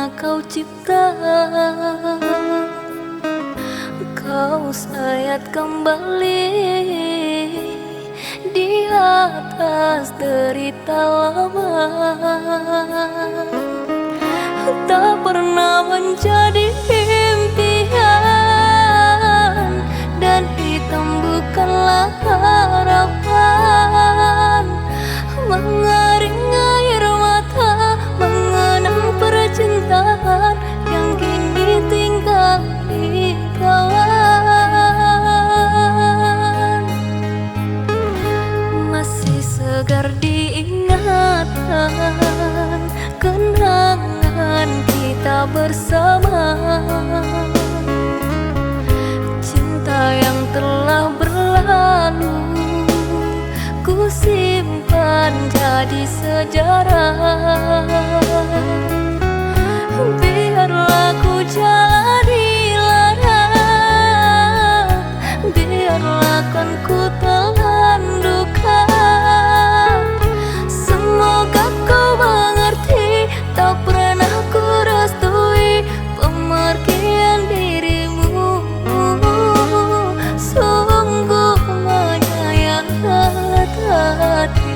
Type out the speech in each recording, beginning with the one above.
mana kau cipta. Kau sayat kembali di atas derita lama. Tak pernah menjadi impian, dan hitam bukanlah harapan. Mengering air mata mengenang percintaan yang kini tinggal di kawan. Masih segar diingatan kenangan kita bersama. Cinta yang telah berlalu ku simpan jadi sejarah. Biarlah ku jalani lara, biarlah kan ku telan duka. Semoga kau mengerti, tak pernah ku restui pemergian dirimu. Sungguh menyayat hati.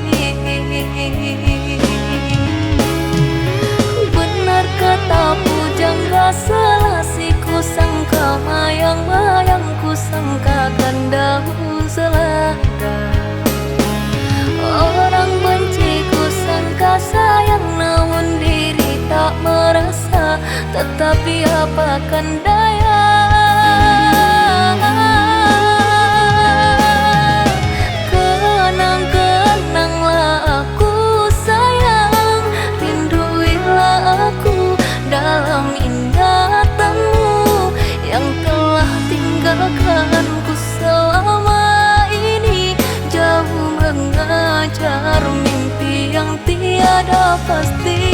Benar kata pujangga selasi, ku sangka mayang-mayang, ku sangkakan daun selada. Orang benci ku sangka sayang, namun diri tak merasa. Tetapi apakan daya, kenang-kenanglah aku sayang. Rinduilah aku dalam ingatanmu yang telah tinggalkanku selama ini. Jauh mengajar mimpi yang tiada pasti.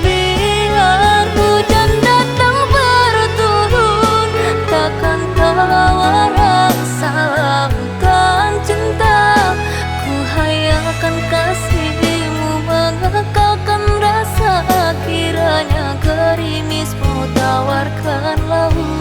Biar hujan datang berturun, takkan tawar salamkan cinta. Ku hayalkan kasihmu mengekalkan rasa, kiranya gerimis mau tawarkan lautan.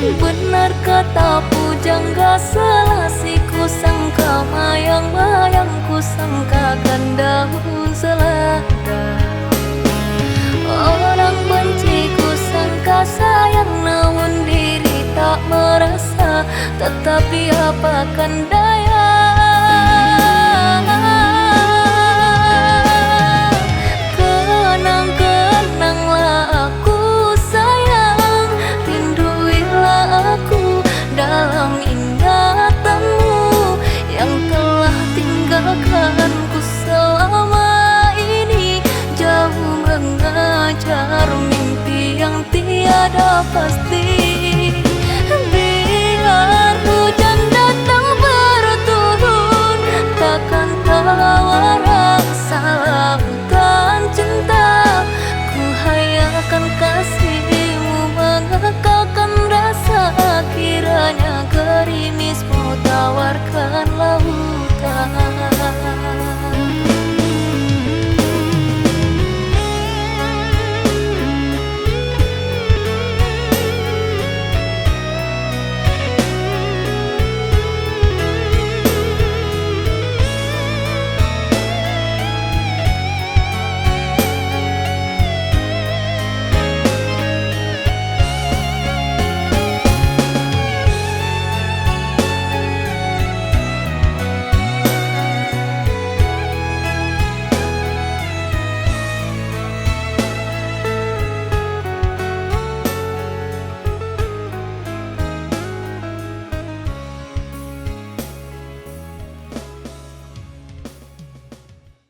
Benar kata pujangga selasi, ku sangka mayang-mayang, ku sangkakan daun selada. Orang benci ku sangka sayang, namun diri tak merasa. Tetapi apakan daya, kenang-kenanglah aku sayang. Rinduilah aku dalam ingatanmu yang telah tinggalkanku selama ini. Jauh mengajar mimpi yang tiada pasti.